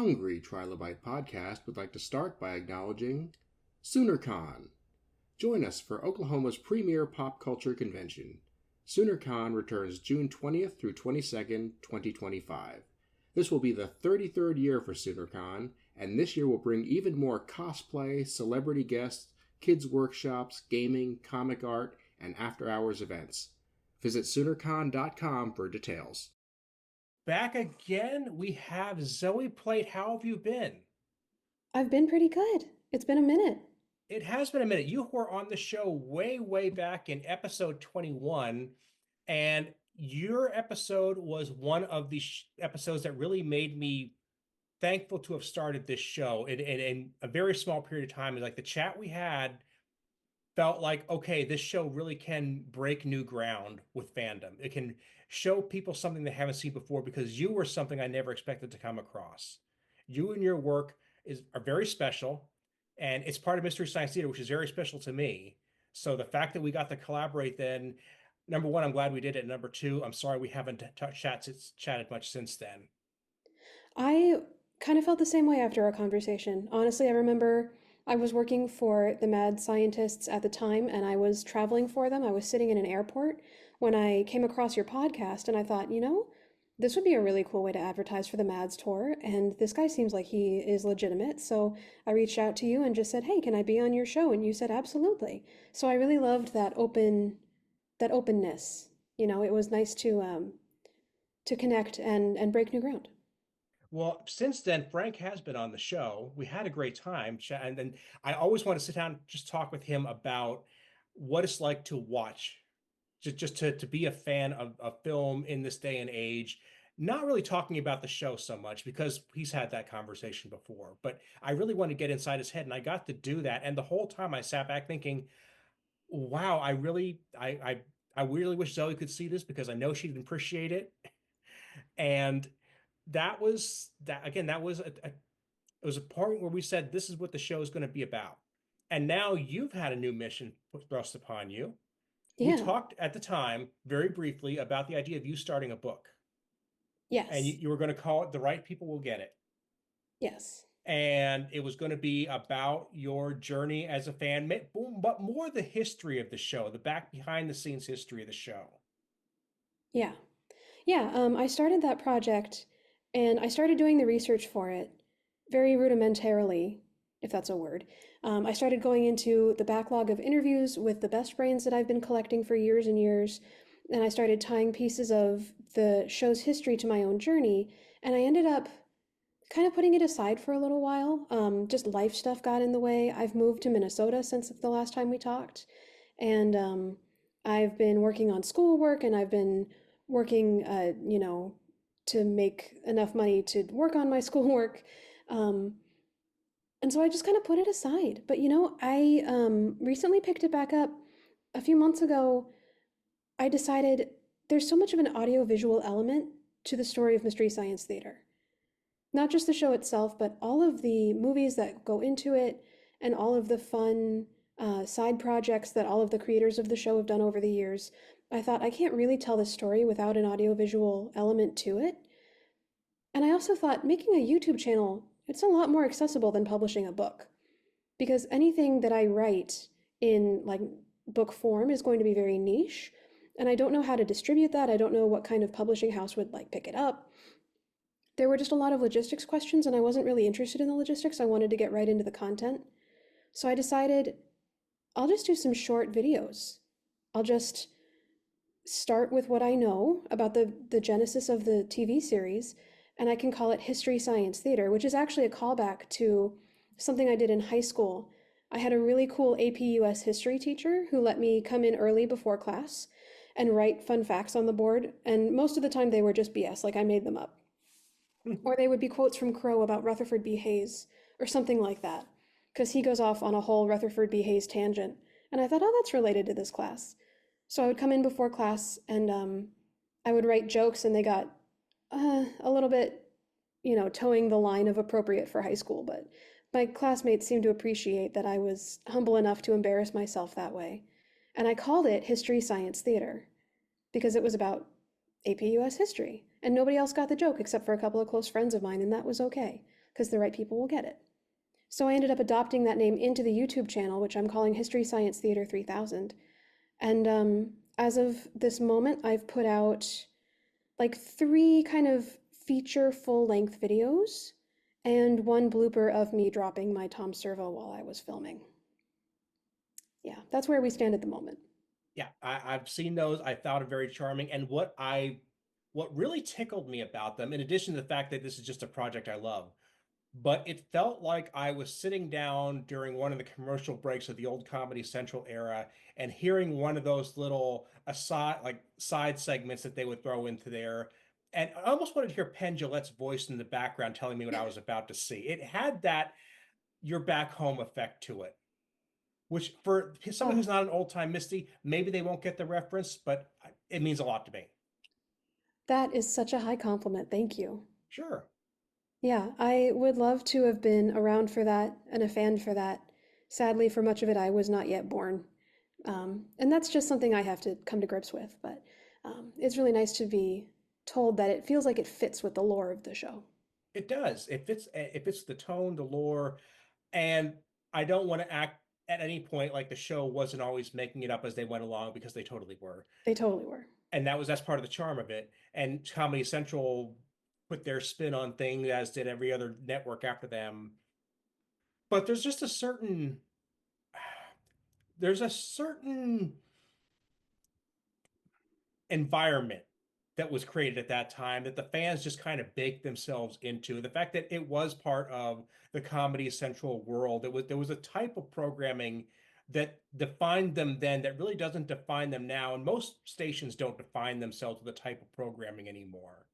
hungry Trilobyte podcast would like to start by acknowledging Soonercon. Join us for Oklahoma's premier pop culture convention. Soonercon returns June 20th through 22nd, 2025. This will be the 33rd year for Soonercon, and this year will bring even more cosplay, celebrity guests, kids' workshops, gaming, comic art, and after-hours events. Visit Soonercon.com for details. Back again, we have Zoe Plait. How have you been? I've been pretty good. It's been a minute. It has been a minute. You were on the show way back in episode 21, and your episode was one of the episodes that really made me thankful to have started this show in a very small period of time. Like the chat we had felt like, okay, this show really can break new ground with fandom. It can show people something they haven't seen before because you were something I never expected to come across. You and your work are very special, and it's part of Mystery Science Theater, which is very special to me. So the fact that we got to collaborate then, number one, I'm glad we did it. Number two, I'm sorry we haven't chatted much since then. I kind of felt the same way after our conversation. Honestly, I remember I was working for the mad scientists at the time, and I was traveling for them. I was sitting in an airport when I came across your podcast, and I thought, this would be a really cool way to advertise for the MADS tour, and this guy seems like he is legitimate. So I reached out to you and just said, hey, can I be on your show? And you said, absolutely. So I really loved that openness. It was nice to connect and break new ground. Well, since then, Frank has been on the show. We had a great time. And then I always want to sit down and just talk with him about what it's like to watch, just to be a fan of film in this day and age. Not really talking about the show so much because he's had that conversation before, but I really want to get inside his head, and I got to do that. And the whole time I sat back thinking, wow, I really wish Zoe could see this because I know she'd appreciate it. And that was it was a point where we said this is what the show is going to be about, and now you've had a new mission thrust upon you. Yeah. We talked at the time very briefly about the idea of you starting a book. Yes. And you were going to call it The Right People Will Get It. Yes. And it was going to be about your journey as a fan, but more the history of the show, the behind the scenes history of the show. Yeah. I started that project, and I started doing the research for it very rudimentarily, if that's a word. I started going into the backlog of interviews with the best brains that I've been collecting for years and years, and I started tying pieces of the show's history to my own journey, and I ended up kind of putting it aside for a little while. Just life stuff got in the way. I've moved to Minnesota since the last time we talked, and I've been working on schoolwork, and I've been working, to make enough money to work on my schoolwork. And so I just kind of put it aside. But, I recently picked it back up. A few months ago, I decided there's so much of an audiovisual element to the story of Mystery Science Theater. Not just the show itself, but all of the movies that go into it and all of the fun side projects that all of the creators of the show have done over the years. I thought I can't really tell this story without an audiovisual element to it. And I also thought making a YouTube channel, it's a lot more accessible than publishing a book, because anything that I write in like book form is going to be very niche, and I don't know how to distribute that. I don't know what kind of publishing house would pick it up. There were just a lot of logistics questions, and I wasn't really interested in the logistics. I wanted to get right into the content. So I decided I'll just do some short videos. I'll just start with what I know about the genesis of the TV series, and I can call it History Science Theater, which is actually a callback to something I did in high school. I had a really cool AP US history teacher who let me come in early before class and write fun facts on the board, and most of the time they were just BS, like I made them up. Or they would be quotes from Crow about Rutherford B. Hayes or something like that, because he goes off on a whole Rutherford B. Hayes tangent, and I thought, oh, that's related to this class. So I would come in before class, and I would write jokes, and they got a little bit, towing the line of appropriate for high school, but my classmates seemed to appreciate that I was humble enough to embarrass myself that way. And I called it History Science Theater because it was about AP US history, and nobody else got the joke except for a couple of close friends of mine, and that was okay. because the right people will get it. So I ended up adopting that name into the YouTube channel, which I'm calling History Science Theater 3000. And as of this moment, I've put out like 3 kind of feature full-length videos and 1 blooper of me dropping my Tom Servo while I was filming. Yeah, that's where we stand at the moment. Yeah, I've seen those. I found it very charming. And what really tickled me about them, in addition to the fact that this is just a project I love, but it felt like I was sitting down during one of the commercial breaks of the old Comedy Central era and hearing one of those little aside, like side segments that they would throw into there. And I almost wanted to hear Penn Jillette's voice in the background telling me what I was about to see. It had that you're back home effect to it, which for someone who's Oh, not an old time Misty, maybe they won't get the reference, but it means a lot to me. that is such a high compliment. Thank you. Sure. Yeah, I would love to have been around for that and a fan for that. Sadly, for much of it, I was not yet born. And that's just something I have to come to grips with. But it's really nice to be told that it feels like it fits with the lore of the show. It does. It fits the tone, the lore, and I don't want to act at any point like the show wasn't always making it up as they went along because they totally were. They totally were. And that's part of the charm of it. And Comedy Central put their spin on things as did every other network after them. But there's a certain environment that was created at that time that the fans just kind of baked themselves into. The fact that it was part of the Comedy Central world, there was a type of programming that defined them then that really doesn't define them now, and most stations don't define themselves with the type of programming anymore.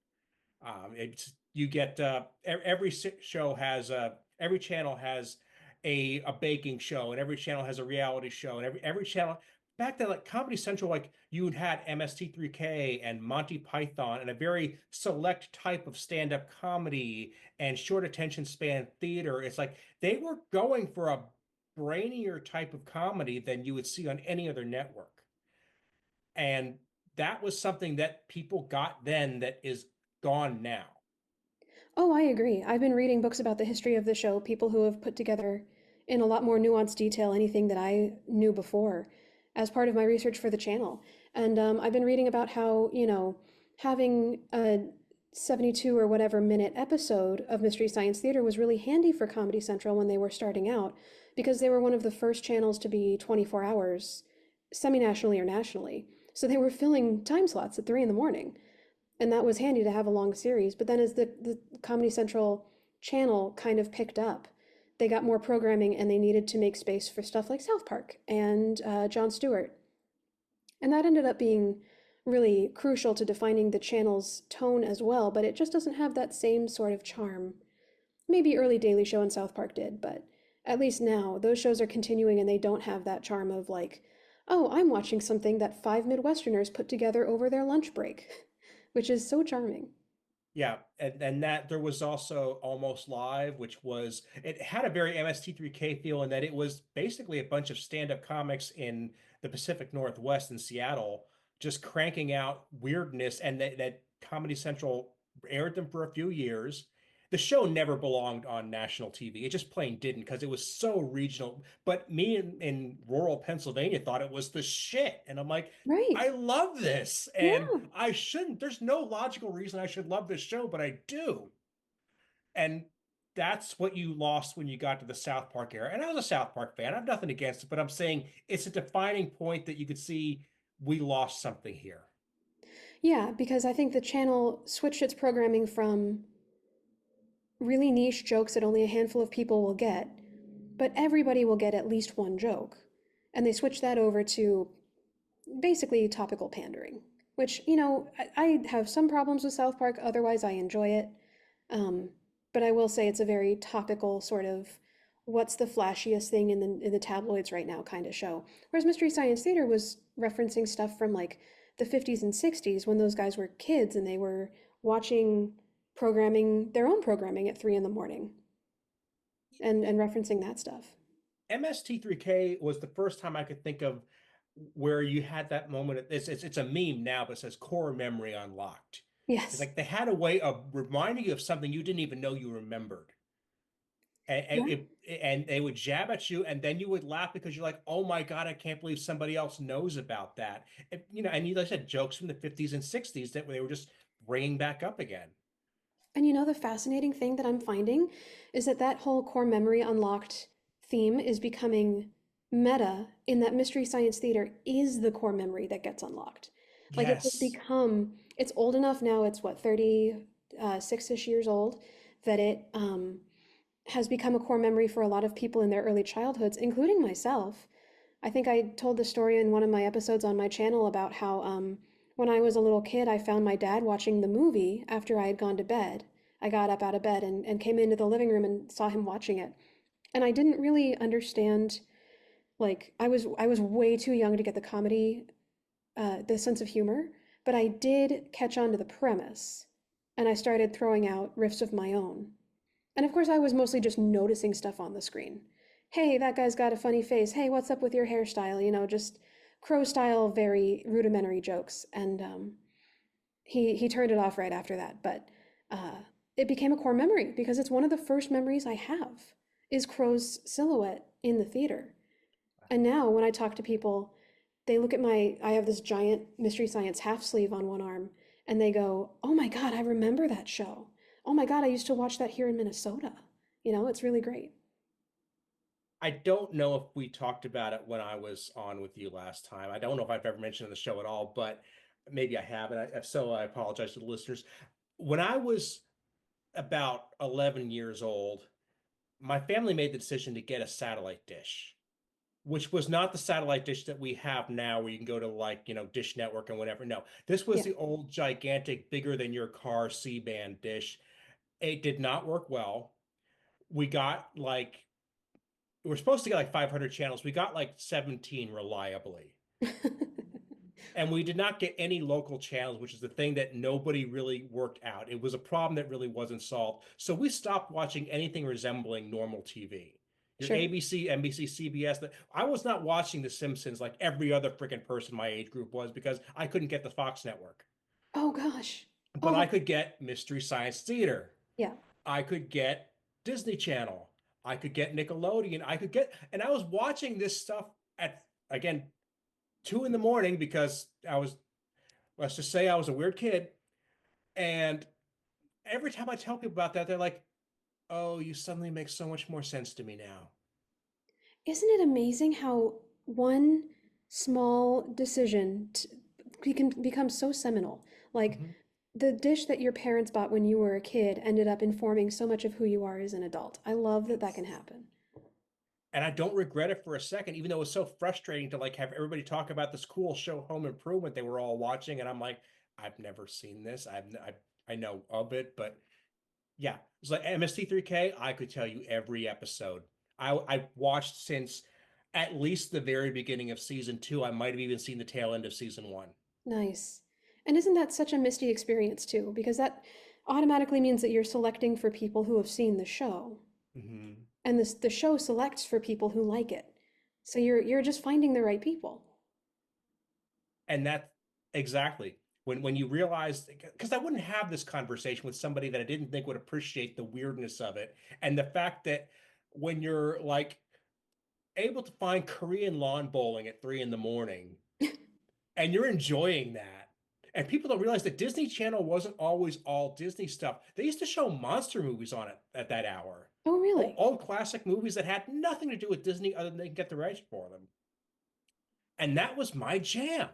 It's you get every show has every channel has a baking show, and every channel has a reality show, and every channel back then, like Comedy Central, like you had MST3K and Monty Python and a very select type of stand-up comedy and short attention span theater. It's like they were going for a brainier type of comedy than you would see on any other network. And that was something that people got then that is gone now. Oh, I agree. I've been reading books about the history of the show, people who have put together in a lot more nuanced detail anything that I knew before as part of my research for the channel. And I've been reading about how, having a 72 or whatever minute episode of Mystery Science Theater was really handy for Comedy Central when they were starting out because they were one of the first channels to be 24 hours semi-nationally or nationally. So they were filling time slots at 3 in the morning. And that was handy to have a long series. But then as the Comedy Central channel kind of picked up, they got more programming and they needed to make space for stuff like South Park and Jon Stewart. And that ended up being really crucial to defining the channel's tone as well, but it just doesn't have that same sort of charm. Maybe early Daily Show and South Park did, but at least now those shows are continuing and they don't have that charm of like, oh, I'm watching something that 5 Midwesterners put together over their lunch break, which is so charming. Yeah, and that there was also Almost Live, which was it had a very MST3K feel in that it was basically a bunch of stand-up comics in the Pacific Northwest in Seattle just cranking out weirdness, and that Comedy Central aired them for a few years. The show never belonged on national TV. It just plain didn't because it was so regional. But me in rural Pennsylvania thought it was the shit. And I'm like, Right. I love this. And Yeah. I shouldn't. There's no logical reason I should love this show, but I do. And that's what you lost when you got to the South Park era. And I was a South Park fan. I have nothing against it, but I'm saying it's a defining point that you could see we lost something here. Yeah, because I think the channel switched its programming from really niche jokes that only a handful of people will get, but everybody will get at least one joke. And they switched that over to basically topical pandering, which, I have some problems with South Park, otherwise, I enjoy it. Um, but I will say it's a very topical sort of what's the flashiest thing in the tabloids right now kind of show. Whereas Mystery Science Theater was referencing stuff from like the 50s and 60s when those guys were kids and they were watching their own programming at 3 in the morning and referencing that stuff. MST3K was the first time I could think of where you had that moment. It's a meme now, but it says core memory unlocked. It's Yes. like they had a way of reminding you of something you didn't even know you remembered. and, and they would jab at you, and then you would laugh because you're like, "Oh my God, I can't believe somebody else knows about that." And like I said, jokes from the 50s and 60s that they were just bringing back up again. And the fascinating thing that I'm finding is that that whole core memory unlocked theme is becoming meta in that Mystery Science Theater is the core memory that gets unlocked. Like it has Yes. become, it's old enough now, it's what, 36-ish years old, that it has become a core memory for a lot of people in their early childhoods, including myself. I think I told the story in one of my episodes on my channel about how when I was a little kid, I found my dad watching the movie after I had gone to bed. I got up out of bed and came into the living room and saw him watching it. And I didn't really understand, like, I was way too young to get the comedy, the sense of humor, but I did catch on to the premise. And I started throwing out riffs of my own. And of course, I was mostly just noticing stuff on the screen. Hey, that guy's got a funny face. Hey, what's up with your hairstyle? Just crow style, very rudimentary jokes. And he turned it off right after that. But it became a core memory because it's one of the first memories I have is Crow's silhouette in the theater. And now when I talk to people, they look at I have this giant Mystery Science half sleeve on one arm, and they go, "Oh my God, I remember that show. Oh my God, I used to watch that here in Minnesota." It's really great. I don't know if we talked about it when I was on with you last time. I don't know if I've ever mentioned it in the show at all, but maybe I have. And if so, I apologize to the listeners. When I was about 11 years old, my family made the decision to get a satellite dish, which was not the satellite dish that we have now, where you can go to like, Dish Network and whatever. No, this was Yeah. the old gigantic, bigger than your car C-band dish. It did not work well. We got like, we were supposed to get like 500 channels. We got like 17 reliably. And we did not get any local channels, which is the thing that nobody really worked out. It was a problem that really wasn't solved. So we stopped watching anything resembling normal TV. Your Sure. ABC, NBC, CBS. I was not watching The Simpsons like every other freaking person my age group was because I couldn't get the Fox network. Oh gosh. But Oh, I could get Mystery Science Theater. yeah. I could get Disney Channel. I could get Nickelodeon. And I was watching this stuff at, again, 2 in the morning because let's just say I was a weird kid. And every time I tell people about that, they're like, "Oh, you suddenly make so much more sense to me now." Isn't it amazing how one small decision can become so seminal? Like Mhm. the dish that your parents bought when you were a kid ended up informing so much of who you are as an adult. I love that that can happen. And I don't regret it for a second, even though it was so frustrating to like have everybody talk about this cool show Home Improvement they were all watching, and I'm like, I've never seen this. I know of it, but yeah, it's like MST3K. I could tell you every episode. I've watched since at least the very beginning of season 2. I might have even seen the tail end of season 1. Nice. And isn't that such a Misty experience too? Because that automatically means that you're selecting for people who have seen the show. Mm-hmm. And the show selects for people who like it. So you're just finding the right people. And that exactly when you realize, because I wouldn't have this conversation with somebody that I didn't think would appreciate the weirdness of it, and the fact that when you're like able to find Korean lawn bowling at 3 in the morning and you're enjoying that. And people don't realize that Disney Channel wasn't always all Disney stuff. They used to show monster movies on it at that hour. Oh, really? Old classic movies that had nothing to do with Disney other than they could get the rights for them. And that was my jam.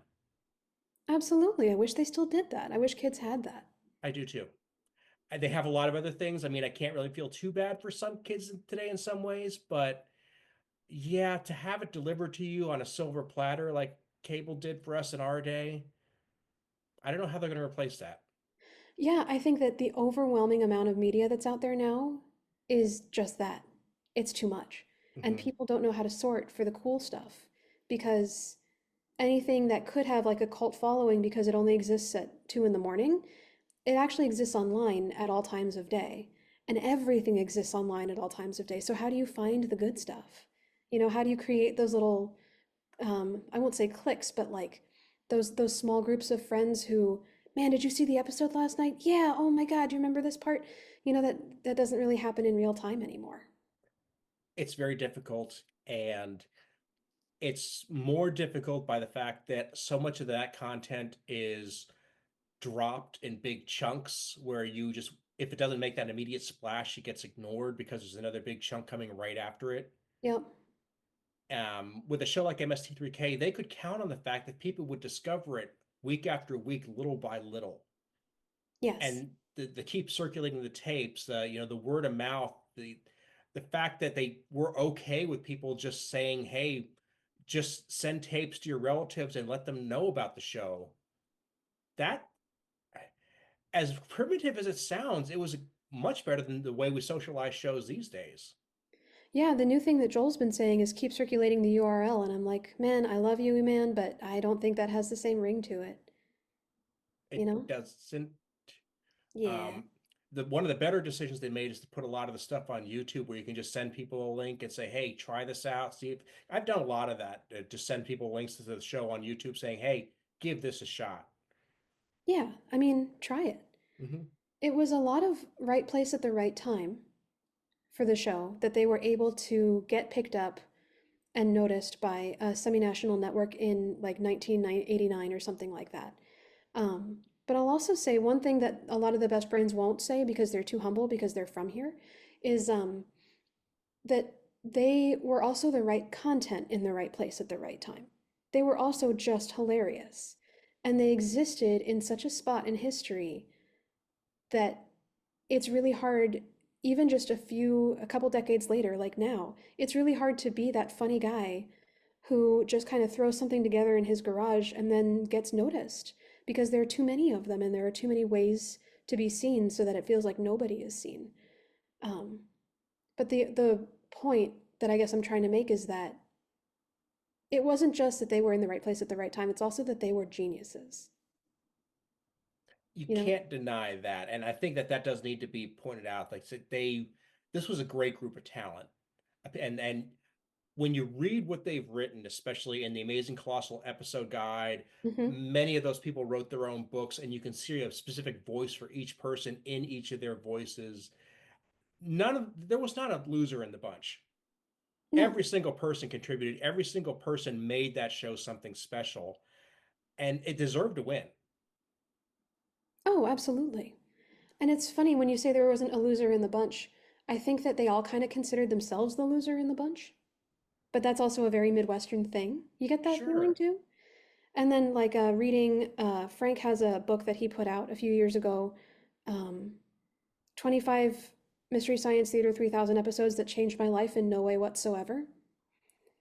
Absolutely. I wish they still did that. I wish kids had that. I do too. And they have a lot of other things. I mean, I can't really feel too bad for some kids today in some ways, but yeah, to have it delivered to you on a silver platter like cable did for us in our day, I don't know how they're going to replace that. Yeah, I think that the overwhelming amount of media that's out there now is just that. It's too much. And Hmm. people don't know how to sort for the cool stuff because anything that could have like a cult following because it only exists at 2 in the morning, it actually exists online at all times of day. And everything exists online at all times of day. So how do you find the good stuff? How do you create those little I won't say cliques, but like those small groups of friends who, man, did you see the episode last night? Yeah, oh my God, do you remember this part? That doesn't really happen in real time anymore. it's very difficult, and it's more difficult by the fact that so much of that content is dropped in big chunks where you just, if it doesn't make that immediate splash, it gets ignored because there's another big chunk coming right after it. Yep. With a show like MST3K, they could count on the fact that people would discover it week after week, little by little, Yes. and the keep circulating the tapes, the word of mouth, the fact that they were okay with people just saying, "Hey, just send tapes to your relatives and let them know about the show." That, as primitive as it sounds, it was much better than the way we socialize shows these days. Yeah, the new thing that Joel's been saying is keep circulating the URL, and I'm like, man, I love you, man, but I don't think that has the same ring to it, you It know? doesn't. Yeah. Um, the one of the better decisions they made is to put a lot of the stuff on YouTube where you can just send people a link and say, "Hey, try this out." See if I've done a lot of that. Just send people links to the show on YouTube saying, "Hey, give this a shot." Yeah, I mean, try it. Hmm. It was a lot of right place at the right time for the show that they were able to get picked up and noticed by a semi-national network in like 1989 or something like that. But I'll also say one thing that a lot of the best brands won't say because they're too humble because they're from here is that they were also the right content in the right place at the right time. They were also just hilarious. And they existed in such a spot in history that it's really hard, even just a couple decades later, like now, it's really hard to be that funny guy who just kind of throws something together in his garage and then gets noticed because there are too many of them and there are too many ways to be seen so that it feels like nobody is seen. Um, but the point that I guess I'm trying to make is that it wasn't just that they were in the right place at the right time, it's also that they were geniuses, You you know? can't deny that, and I think that that does need to be pointed out. Like, so this was a great group of talent, and when you read what they've written, especially in the Amazing Colossal Episode Guide, Mm-hmm. many of those people wrote their own books, and you can see a specific voice for each person in each of their voices. There was not a loser in the bunch. No. Every single person contributed, every single person made that show something special, and it deserved to win. Oh, absolutely. And it's funny when you say there wasn't a loser in the bunch. I think that they all kind of considered themselves the loser in the bunch. But that's also a very Midwestern thing. You get that feeling Sure. too? And then, like, reading, Frank has a book that he put out a few years ago, um, 25 Mystery Science Theater 3000 episodes that changed my life in no way whatsoever.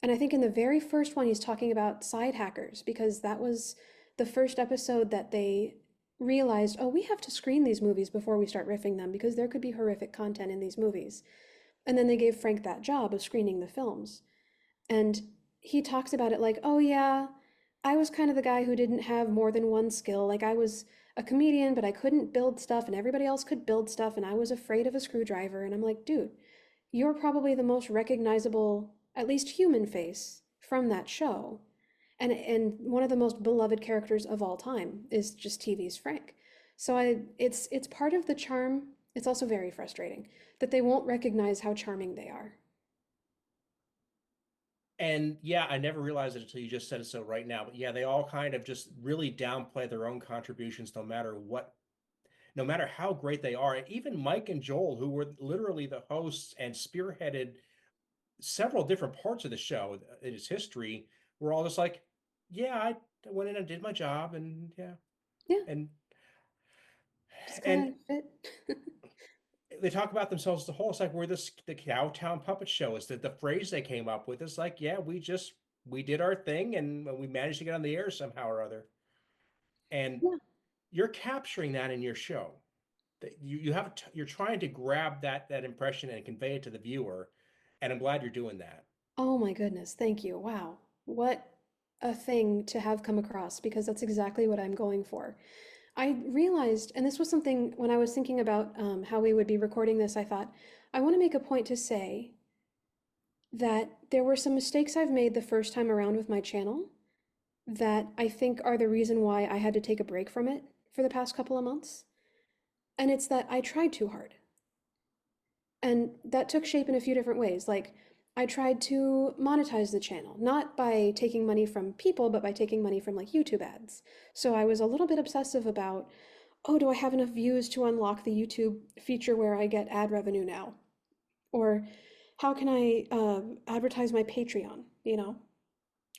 And I think in the very first one, he's talking about side hackers because that was the first episode that they realized, oh, we have to screen these movies before we start riffing them because there could be horrific content in these movies. And then they gave Frank that job of screening the films. And he talks about it like, oh, yeah, I was kind of the guy who didn't have more than one skill. Like, I was a comedian, but I couldn't build stuff, and everybody else could build stuff, and I was afraid of a screwdriver. And I'm like, dude, you're probably the most recognizable, at least human face from that show. And one of the most beloved characters of all time is just TV's Frank. So it's part of the charm. It's also very frustrating that they won't recognize how charming they are. And yeah, I never realized it until you just said it so right now. But yeah, they all kind of just really downplay their own contributions no matter what, no matter how great they are. And even Mike and Joel, who were literally the hosts and spearheaded several different parts of the show in its history, were all just like, yeah, I went in and did my job, and yeah. Yeah, And just and kind of fit. they talk about themselves as a whole. It's like we're the Cowtown Puppet Show. Is that the phrase they came up with? It's like, yeah, we did our thing and we managed to get on the air somehow or other. And Yeah. you're capturing that in your show. That you're trying to grab that impression and convey it to the viewer. And I'm glad you're doing that. Oh my goodness, thank you. Wow. What a thing to have come across because that's exactly what I'm going for. I realized, and this was something when I was thinking about how we would be recording this, I thought, I want to make a point to say that there were some mistakes I've made the first time around with my channel that I think are the reason why I had to take a break from it for the past couple of months. And it's that I tried too hard. And that took shape in a few different ways. Like, I tried to monetize the channel, not by taking money from people, but by taking money from like YouTube ads. So I was a little bit obsessive about, oh, do I have enough views to unlock the YouTube feature where I get ad revenue now? Or how can I advertise my Patreon, you know?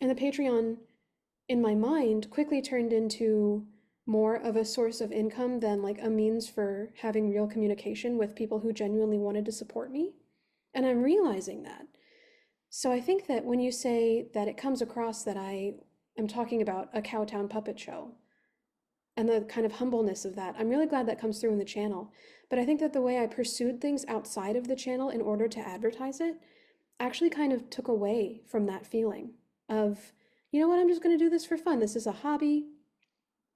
And the Patreon, in my mind, quickly turned into more of a source of income than like a means for having real communication with people who genuinely wanted to support me. And I'm realizing that. So I think that when you say that it comes across that I am talking about a Cowtown puppet show and the kind of humbleness of that, I'm really glad that comes through in the channel. But I think that the way I pursued things outside of the channel in order to advertise it actually kind of took away from that feeling of, you know what, I'm just going to do this for fun. This is a hobby.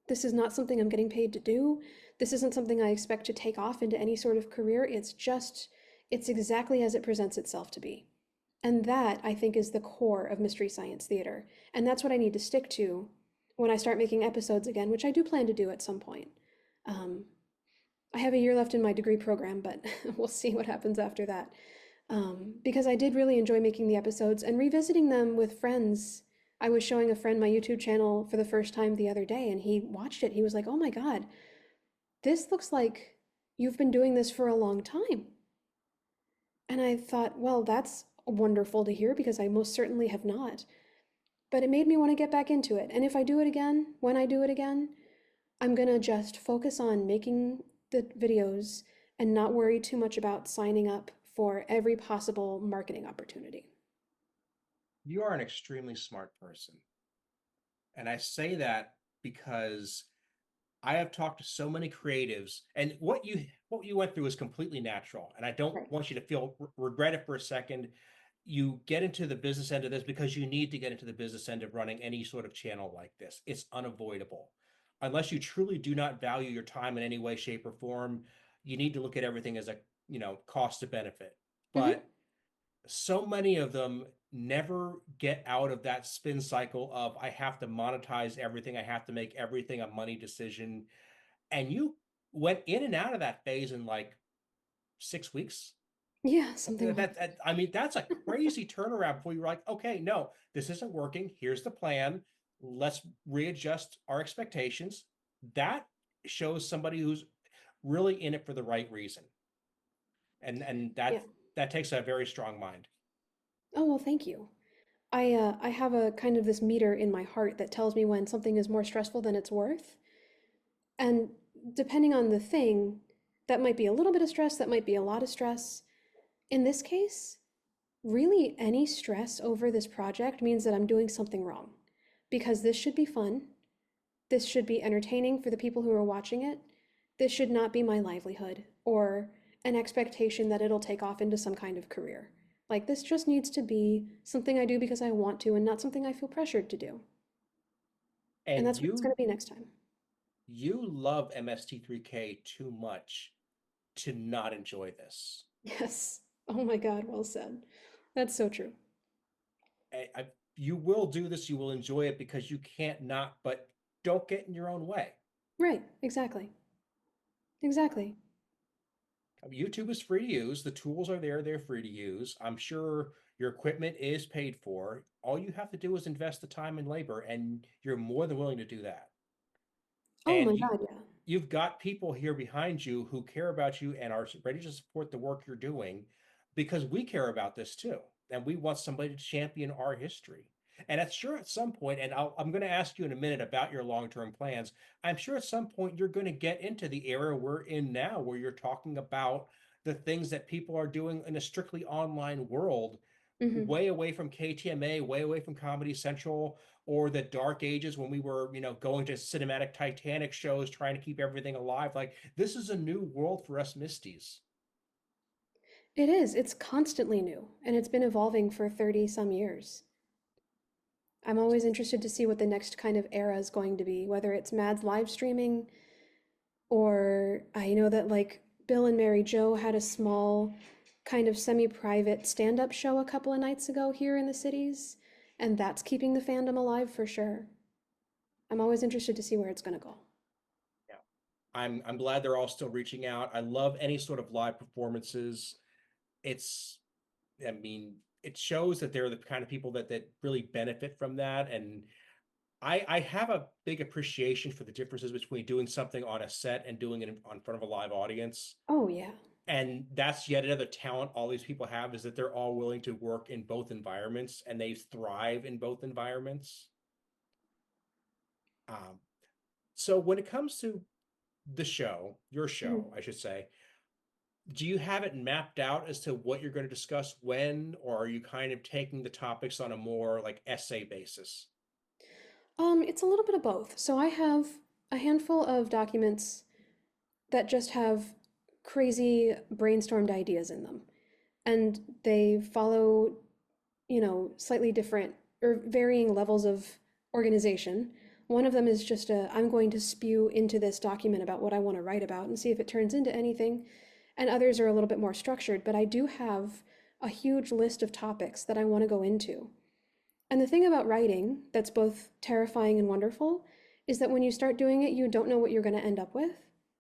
This is not something I'm getting paid to do. This isn't something I expect to take off into any sort of career. It's exactly as it presents itself to be. And that, I think, is the core of Mystery Science Theater. And that's what I need to stick to when I start making episodes again, which I do plan to do at some point. Um, I have a year left in my degree program, but we'll see what happens after that. Because I did really enjoy making the episodes and revisiting them with friends. I was showing a friend my YouTube channel for the first time the other day, and he watched it. He was like, oh my God, this looks like you've been doing this for a long time. And I thought, well, that's wonderful to hear because I most certainly have not. But it made me want to get back into it. And if I do it again, when I do it again, I'm going to just focus on making the videos and not worry too much about signing up for every possible marketing opportunity. You are an extremely smart person. And I say that because I have talked to so many creatives, and what you went through is completely natural. And I don't Right. want you to feel regret it for a second. You get into the business end of this because you need to get into the business end of running any sort of channel like this. It's unavoidable. Unless you truly do not value your time in any way, shape, or form, you need to look at everything as a, cost to benefit. Mm-hmm. But so many of them never get out of that spin cycle of I have to monetize everything, I have to make everything a money decision. And you went in and out of that phase in like 6 weeks. Yeah, something like I mean, that's a crazy turnaround before you're like, okay, no, this isn't working. Here's the plan. Let's readjust our expectations. That shows somebody who's really in it for the right reason. And yeah. that takes a very strong mind. Oh, well, thank you. I have a kind of this meter in my heart that tells me when something is more stressful than it's worth. And depending on the thing, that might be a little bit of stress, that might be a lot of stress. In this case, really any stress over this project means that I'm doing something wrong. Because this should be fun. This should be entertaining for the people who are watching it. This should not be my livelihood or an expectation that it'll take off into some kind of career. Like, this just needs to be something I do because I want to and not something I feel pressured to do. And And that's what it's going to be next time. you love MST3K too much to not enjoy this. Yes. Oh my God, well said. That's so true. You will do this, you will enjoy it because you can't not, but don't get in your own way. Right, exactly. Exactly. YouTube is free to use. The tools are there, they're free to use. I'm sure your equipment is paid for. All you have to do is invest the time and labor, and you're more than willing to do that. Oh And my God, yeah. you've got people here behind you who care about you and are ready to support the work you're doing because we care about this too. And we want somebody to champion our history. And I'm sure at some point, and I'm going to ask you in a minute about your long-term plans. I'm sure at some point you're going to get into the era we're in now, where you're talking about the things that people are doing in a strictly online world, Mm-hmm. way away from KTMA, way away from Comedy Central, or the dark ages when we were, going to cinematic Titanic shows, trying to keep everything alive. Like, this is a new world for us Misties. It is. It's constantly new, and it's been evolving for 30 some years. I'm always interested to see what the next kind of era is going to be, whether it's Mad's live streaming, or I know that like Bill and Mary Jo had a small kind of semi-private stand-up show a couple of nights ago here in the cities, and that's keeping the fandom alive for sure. I'm always interested to see where it's going to go. Yeah. I'm glad they're all still reaching out. I love any sort of live performances. It's I mean, it shows that they're the kind of people that really benefit from that. And I have a big appreciation for the differences between doing something on a set and doing it in front of a live audience. Oh, yeah. And that's yet another talent all these people have, is that they're all willing to work in both environments and they thrive in both environments. So when it comes to the show, your show, I should say, do you have it mapped out as to what you're going to discuss when, or are you kind of taking the topics on a more like essay basis? It's a little bit of both. So I have a handful of documents that just have crazy brainstormed ideas in them. And they follow, slightly different or varying levels of organization. One of them is just I'm going to spew into this document about what I want to write about and see if it turns into anything. And others are a little bit more structured, but I do have a huge list of topics that I want to go into. And the thing about writing that's both terrifying and wonderful is that when you start doing it, you don't know what you're going to end up with.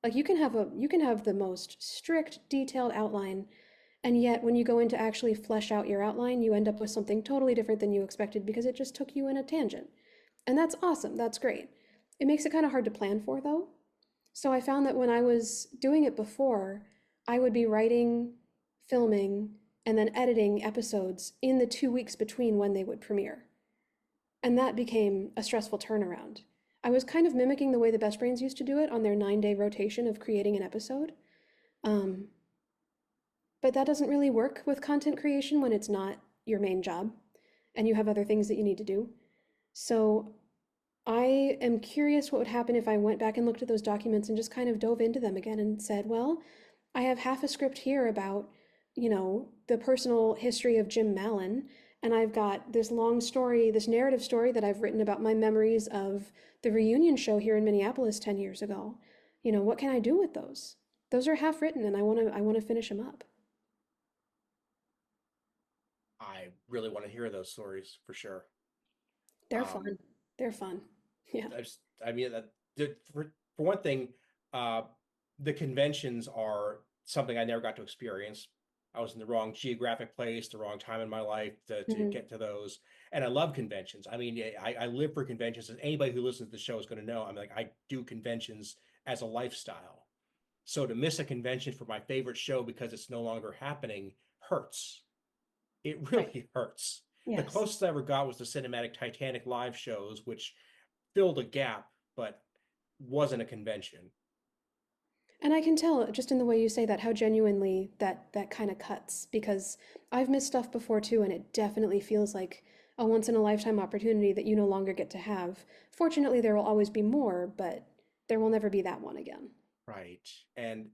Like you can have the most strict, detailed outline, and yet when you go in to actually flesh out your outline, you end up with something totally different than you expected because it just took you in a tangent. And that's awesome. That's great. It makes it kind of hard to plan for, though. So I found that when I was doing it before, I would be writing, filming, and then editing episodes in the 2 weeks between when they would premiere. And that became a stressful turnaround. I was kind of mimicking the way the Best Brains used to do it on their 9-day rotation of creating an episode. But that doesn't really work with content creation when it's not your main job and you have other things that you need to do. So I am curious what would happen if I went back and looked at those documents and just kind of dove into them again and said, well, I have half a script here about, the personal history of Jim Mallon, and I've got this long story, this narrative story that I've written about my memories of the reunion show here in Minneapolis 10 years ago. What can I do with those? Those are half written and I want to finish them up. I really want to hear those stories for sure. They're fun. They're fun. Yeah. For one thing, the conventions are something I never got to experience. I was in the wrong geographic place, the wrong time in my life to get to those. And I love conventions. I mean, I live for conventions. As anybody who listens to the show is going to know, I do conventions as a lifestyle. So to miss a convention for my favorite show because it's no longer happening hurts. It really hurts. Yes. The closest I ever got was the Cinematic Titanic live shows, which filled a gap, but wasn't a convention. And I can tell just in the way you say that how genuinely that kind of cuts, because I've missed stuff before too, and it definitely feels like a once in a lifetime opportunity that you no longer get to have. Fortunately, there will always be more, but there will never be that one again. Right. And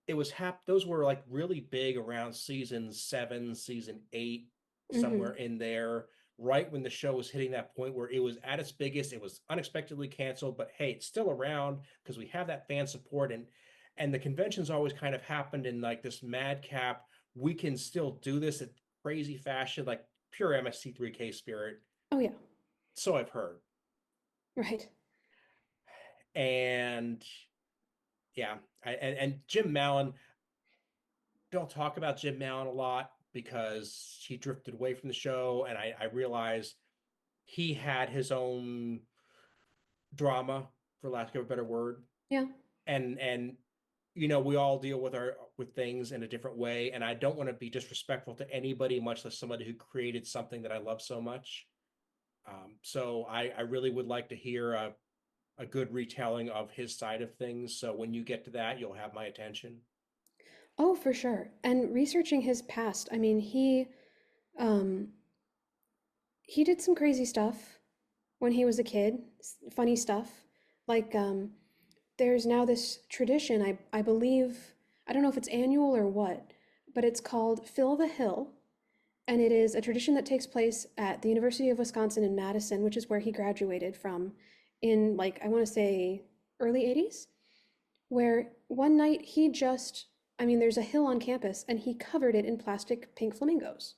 those were like really big around season 7, season 8, somewhere in there, right when the show was hitting that point where it was at its biggest. It was unexpectedly canceled, but hey, it's still around because we have that fan support, and the conventions always kind of happened in like this madcap, we can still do this at crazy fashion, like pure MST3K spirit. Oh yeah. So I've heard. Right. And yeah, and Jim Mallon, don't talk about Jim Mallon a lot because he drifted away from the show, and I realized he had his own drama, for lack of a better word. Yeah. And we all deal with things in a different way, and I don't want to be disrespectful to anybody, much less somebody who created something that I love so much. So I really would like to hear a good retelling of his side of things. So when you get to that, you'll have my attention. Oh, for sure. And researching his past, I mean, he did some crazy stuff when he was a kid, funny stuff. Like, there's now this tradition, I believe, I don't know if it's annual or what, but it's called Fill the Hill. And it is a tradition that takes place at the University of Wisconsin in Madison, which is where he graduated from in, like, I want to say early 80s, where one night there's a hill on campus and he covered it in plastic pink flamingos.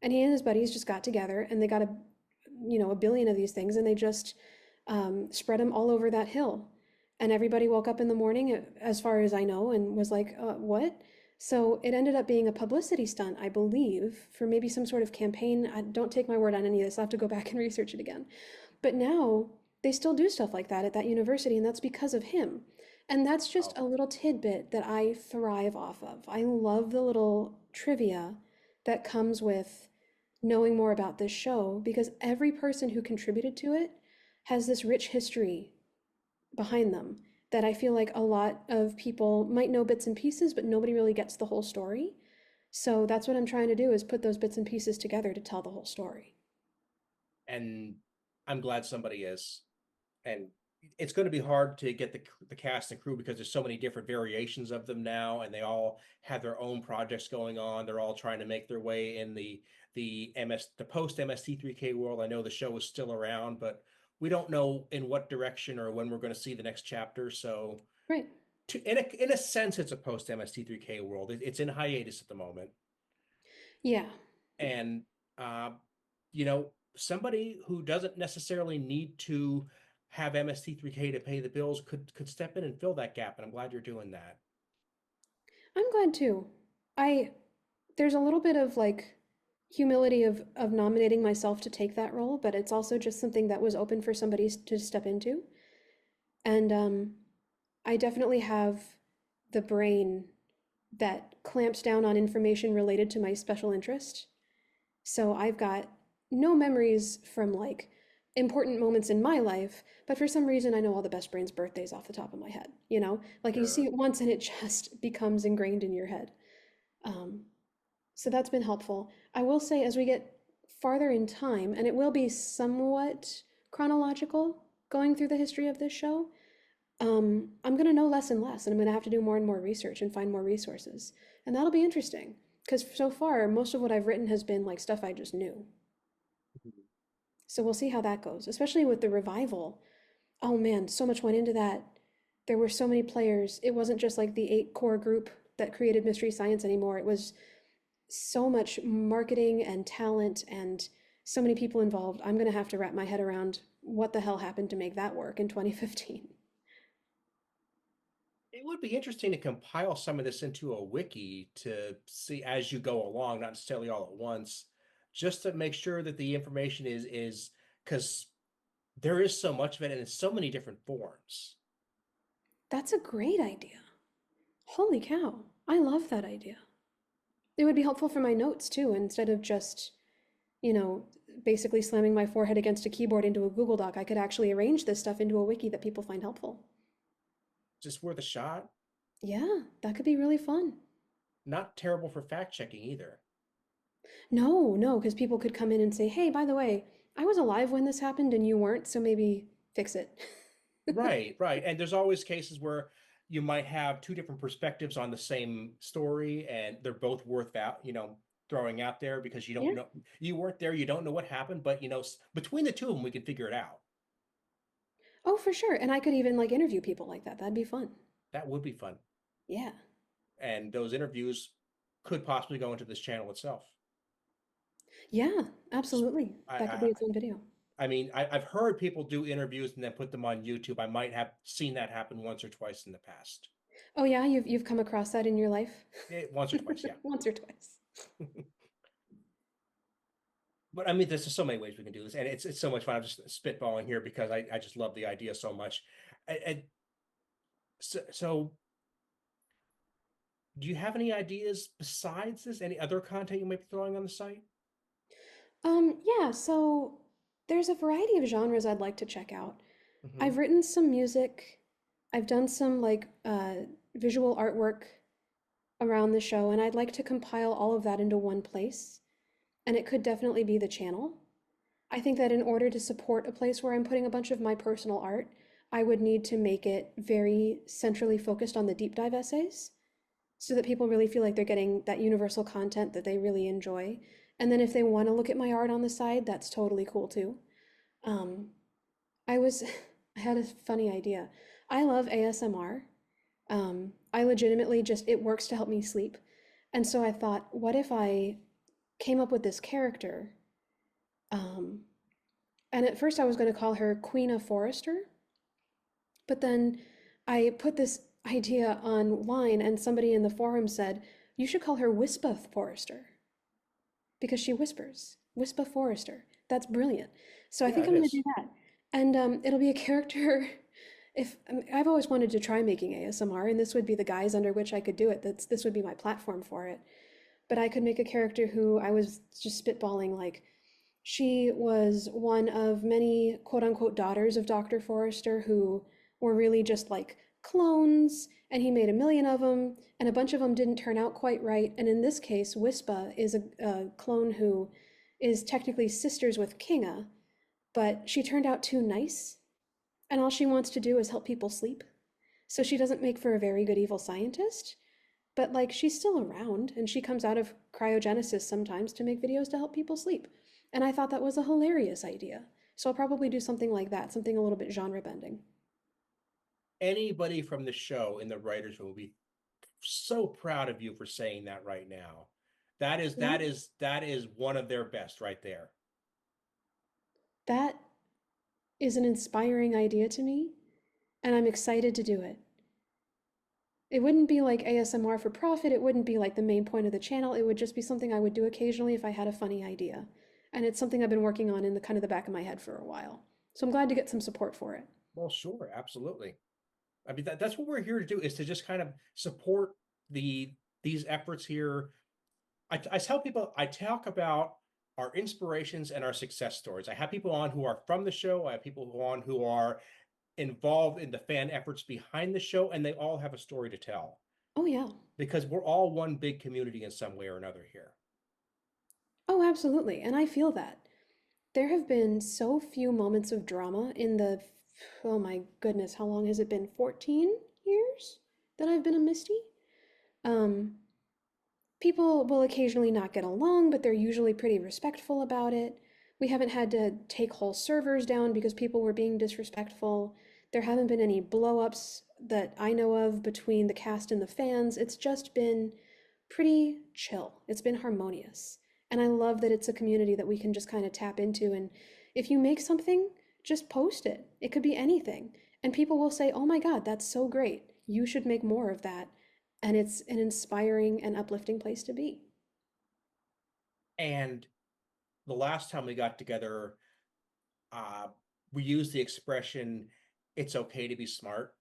And he and his buddies just got together and they got a billion of these things and they just spread them all over that hill. And everybody woke up in the morning, as far as I know, and was like, what? So it ended up being a publicity stunt, I believe, for maybe some sort of campaign. Don't take my word on any of this. I'll have to go back and research it again. But now they still do stuff like that at that university, and that's because of him. And that's just Oh, a little tidbit that I thrive off of. I love the little trivia that comes with knowing more about this show because every person who contributed to it has this rich history behind them that I feel like a lot of people might know bits and pieces, but nobody really gets the whole story. So that's what I'm trying to do is put those bits and pieces together to tell the whole story. and I'm glad somebody is. And it's going to be hard to get the cast and crew because there's so many different variations of them now, and they all have their own projects going on. They're all trying to make their way in the post MST3K world. I know the show is still around, but we don't know in what direction or when we're going to see the next chapter. So, Right. in a sense, it's a post MST3K world. It's in hiatus at the moment, Yeah. and uh, somebody who doesn't necessarily need to have MST3K to pay the bills could step in and fill that gap, and I'm glad you're doing that. I'm glad too. I there's a little bit of like humility of nominating myself to take that role, but it's also just something that was open for somebody to step into. And I definitely have the brain that clamps down on information related to my special interest. So I've got no memories from like important moments in my life, but for some reason I know all the best brains' birthdays off the top of my head, you know? Like you see Sure. it once and it just becomes ingrained in your head. Um, so that's been helpful. I will say as we get farther in time, and it will be somewhat chronological going through the history of this show, I'm going to know less and less, and I'm going to have to do more and more research and find more resources. And that'll be interesting because so far, most of what I've written has been like stuff I just knew. So we'll see how that goes, especially with the revival. Oh man, so much went into that. There were so many players. It wasn't just like the 8 core group that created Mystery Science anymore. It was so much marketing and talent and so many people involved. I'm going to have to wrap my head around what the hell happened to make that work in 2015. It would be interesting to compile some of this into a wiki to see as you go along, not necessarily all at once, just to make sure that the information is because there is so much of it and in so many different forms. That's a great idea. Holy cow. I love that idea. It would be helpful for my notes too, instead of just, you know, basically slamming my forehead against a keyboard into a Google Doc. I could actually arrange this stuff into a wiki that people find helpful. Just worth a shot. Yeah, that could be really fun. Not terrible for fact checking either. No, no, because people could come in and say, hey, by the way, I was alive when this happened and you weren't, so maybe fix it. Right, right. And there's always cases where you might have two different perspectives on the same story, and they're both worth out, throwing out there because you don't Yeah. know, you weren't there, you don't know what happened, but between the two of them, we can figure it out. Oh, for sure. And I could even like interview people like that. That'd be fun. That would be fun. Yeah. And those interviews could possibly go into this channel itself. Yeah, absolutely. I, That could I, be its own video. I mean, I've heard people do interviews and then put them on YouTube. I might have seen that happen once or twice in the past. Oh yeah, you've come across that in your life? Once or twice, yeah. Once or twice. But I mean, there's just so many ways we can do this, and it's so much fun. I'm just spitballing here because I just love the idea so much. And so, do you have any ideas besides this? Any other content you might be throwing on the site? Yeah, so there's a variety of genres I'd like to check out. Hmm. I've written some music. I've done some like visual artwork around the show, and I'd like to compile all of that into one place. And it could definitely be the channel. I think that in order to support a place where I'm putting a bunch of my personal art, I would need to make it very centrally focused on the deep dive essays so that people really feel like they're getting that universal content that they really enjoy. And then if they want to look at my art on the side, that's totally cool too. Um, I was, I had a funny idea. I love ASMR. I legitimately just, it works to help me sleep. And so I thought, what if I came up with this character? Um, and at first I was going to call her Queen of Forrester, but then I put this idea online and somebody in the forum said, You should call her Wispa Forrester because she whispers. Wispa Forrester. That's brilliant. So I Yeah, think it I'm going to is. do that. And it'll be a character. If I've always wanted to try making ASMR, and this would be the guise under which I could do it. This would be my platform for it. But I could make a character who I was just spitballing like she was one of many quote unquote daughters of Dr. Forrester who were really just like clones, and he made a million of them, and a bunch of them didn't turn out quite right. And in this case, Wispa is a clone who is technically sisters with Kinga, but she turned out too nice, and all she wants to do is help people sleep. So she doesn't make for a very good evil scientist, but like she's still around and she comes out of cryogenesis sometimes to make videos to help people sleep. And I thought that was a hilarious idea. So I'll probably do something like that, something a little bit genre bending. Anybody from the show in the writers room will be so proud of you for saying that right now. That is Yeah, that is that is one of their best right there. that is an inspiring idea to me, and I'm excited to do it. It wouldn't be like ASMR for profit, it wouldn't be like the main point of the channel, it would just be something I would do occasionally if I had a funny idea. And it's something I've been working on in the kind of the back of my head for a while. So I'm glad to get some support for it. Well, sure, absolutely. I mean that's what we're here to do, is to just kind of support these efforts here. I tell people, I talk about our inspirations and our success stories. I have people on who are from the show. I have people who on who are involved in the fan efforts behind the show, and they all have a story to tell Oh, yeah. because we're all one big community in some way or another here. Oh, absolutely. And I feel that. There have been so few moments of drama in the, oh my goodness, how long has it been? 14 years that I've been a Misty? Um, People will occasionally not get along, but they're usually pretty respectful about it. We haven't had to take whole servers down because people were being disrespectful. There haven't been any blow-ups that I know of between the cast and the fans. It's just been pretty chill. It's been harmonious. And I love that it's a community that we can just kind of tap into. And if you make something, just post it. It could be anything. And people will say, oh my God, that's so great. You should make more of that. And it's an inspiring and uplifting place to be. And the last time we got together, uh, we used the expression "it's okay to be smart,"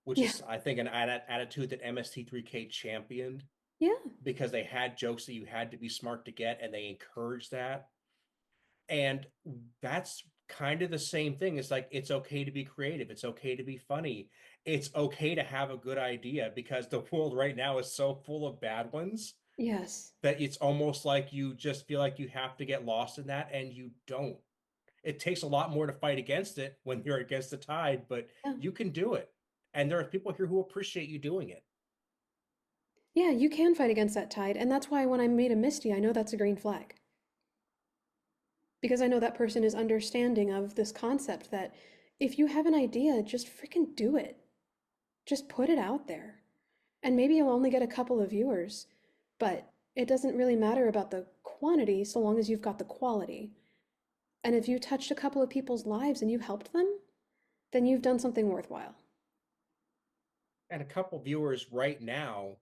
which Yeah, is, I think, an attitude that MST3K championed yeah, because they had jokes that you had to be smart to get, and they encouraged that. And that's kind of the same thing. It's like it's okay to be creative. It's okay to be funny. It's okay to have a good idea because the world right now is so full of bad ones yes, that it's almost like you just feel like you have to get lost in that, and you don't. It takes a lot more to fight against it when you're against the tide, but yeah. you can do it. And there are people here who appreciate you doing it. Yeah, you can fight against that tide. And that's why when I made a Misty, I know that's a green flag. Because I know that person is understanding of this concept that if you have an idea, just freaking do it. Just put it out there. And maybe you'll only get a couple of viewers, but it doesn't really matter about the quantity so long as you've got the quality. And if you touched a couple of people's lives and you helped them, then you've done something worthwhile. And a couple viewers right now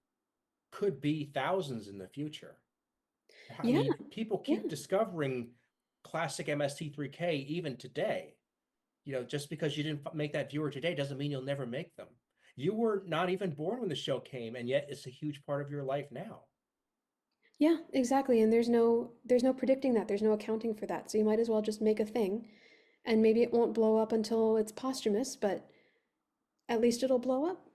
could be thousands in the future. I Yeah, mean, people yeah, keep discovering classic MST3K even today. Just because you didn't make that viewer today doesn't mean you'll never make them. You were not even born when the show came, and yet it's a huge part of your life now. yeah, exactly. And there's no predicting that. There's no accounting for that. So you might as well just make a thing, and maybe it won't blow up until it's posthumous, but at least it'll blow up.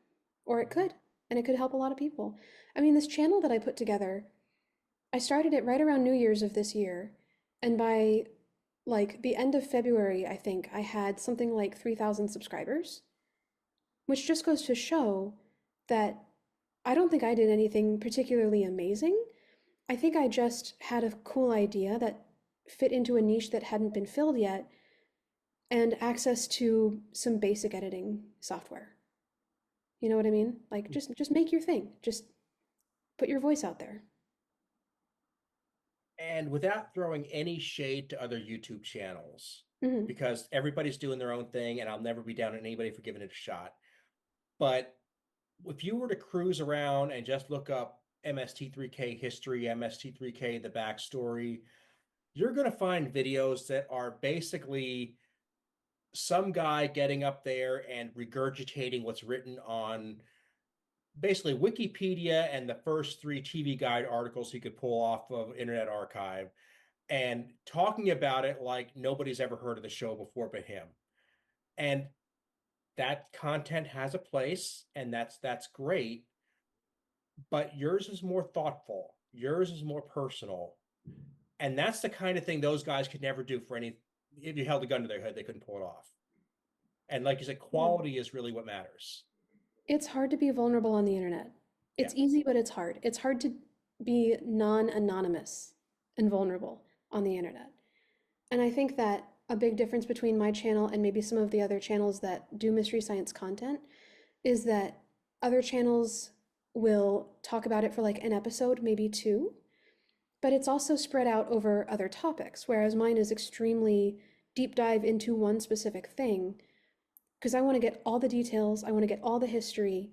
Or it could, and it could help a lot of people. I mean, this channel that I put together, I started it right around New Year's of this year, and by like the end of February, I think I had something like 3,000 subscribers, which just goes to show that I don't think I did anything particularly amazing. I think I just had a cool idea that fit into a niche that hadn't been filled yet, and access to some basic editing software. You know what I mean? Like just make your thing. Just put your voice out there. And without throwing any shade to other YouTube channels, Hmm. because everybody's doing their own thing, and I'll never be down on anybody for giving it a shot. But if you were to cruise around and just look up MST3K history, MST3K, the backstory, you're going to find videos that are basically some guy getting up there and regurgitating what's written on basically Wikipedia and the first 3 TV Guide articles he could pull off of Internet Archive and talking about it like nobody's ever heard of the show before but him. And that content has a place, and that's great, but yours is more thoughtful. Yours is more personal. And that's the kind of thing those guys could never do for any, if you held a gun to their head, they couldn't pull it off. And like you said, quality is really what matters. It's hard to be vulnerable on the internet. It's easy, but it's hard. It's hard to be non-anonymous and vulnerable on the internet. And I think that a big difference between my channel and maybe some of the other channels that do mystery science content is that other channels will talk about it for like an episode, maybe 2, but it's also spread out over other topics, whereas mine is extremely deep dive into one specific thing, because I want to get all the details, I want to get all the history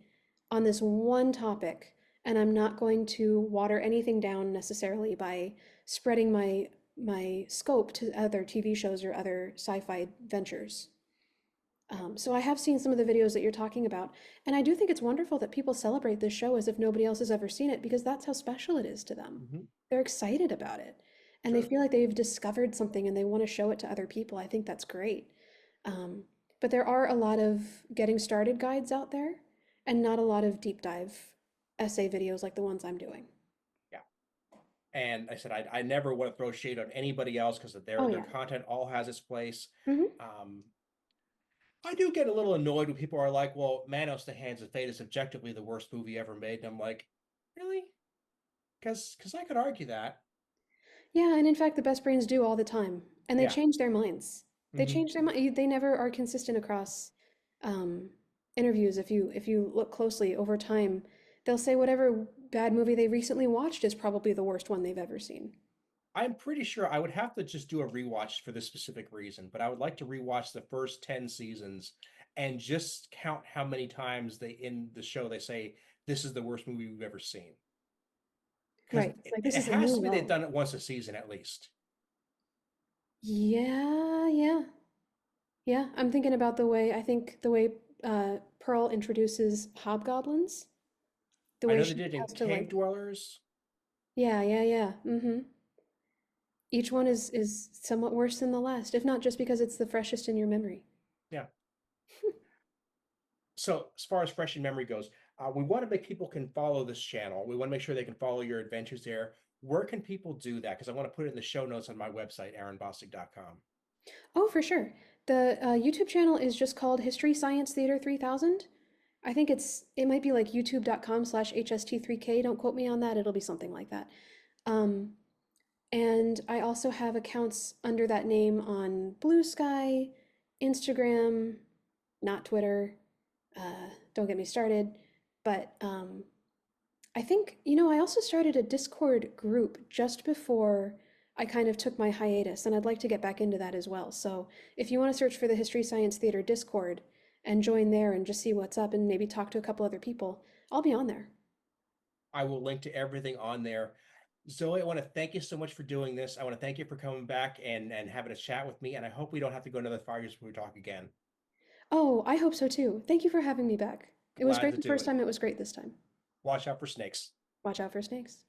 on this one topic, and I'm not going to water anything down necessarily by spreading my scope to other TV shows or other sci-fi ventures. So I have seen some of the videos that you're talking about, and I do think it's wonderful that people celebrate this show as if nobody else has ever seen it, because that's how special it is to them. Mm-hmm. They're excited about it, and they feel like they've discovered something and they want to show it to other people. I think that's great. But there are a lot of getting started guides out there and not a lot of deep dive essay videos like the ones I'm doing. Yeah. And I said, I never want to throw shade on anybody else because their content all has its place. Mm-hmm. I do get a little annoyed when people are like, well, Manos, the Hands of Fate is objectively the worst movie ever made. And I'm like, really? Because I could argue that. Yeah, and in fact, the best brains do all the time. And they change their minds. They change their mind. They never are consistent across interviews. If you look closely over time, they'll say whatever bad movie they recently watched is probably the worst one they've ever seen. I'm pretty sure I would have to just do a rewatch for this specific reason, but I would like to rewatch the first 10 seasons and just count how many times in the show they say this is the worst movie we've ever seen. Right. It's like, this it is has to be they've done it once a season at least. Yeah. I'm thinking about the way Pearl introduces hobgoblins. The way I know they she did in has to, Cave Dwellers. Yeah. Mm-hmm. Each one is somewhat worse than the last, if not just because it's the freshest in your memory. Yeah. So as far as fresh in memory goes, we want to make people can follow this channel. We want to make sure they can follow your adventures there. Where can people do that? Because I want to put it in the show notes on my website, aaronbostic.com. Oh, for sure. The YouTube channel is just called History Science Theater 3000. I think it might be like youtube.com/HST3K. Don't quote me on that. It'll be something like that. And I also have accounts under that name on Blue Sky, Instagram, not Twitter. Don't get me started. But I think, I also started a Discord group just before I kind of took my hiatus, and I'd like to get back into that as well. So if you want to search for the History Science Theater Discord and join there and just see what's up and maybe talk to a couple other people, I'll be on there. I will link to everything on there. Zoe, I want to thank you so much for doing this. I want to thank you for coming back and having a chat with me, and I hope we don't have to go another 5 years before we talk again. Oh, I hope so too. Thank you for having me back. It was Glad great to the do first it. time. It was great this time. Watch out for snakes. Watch out for snakes.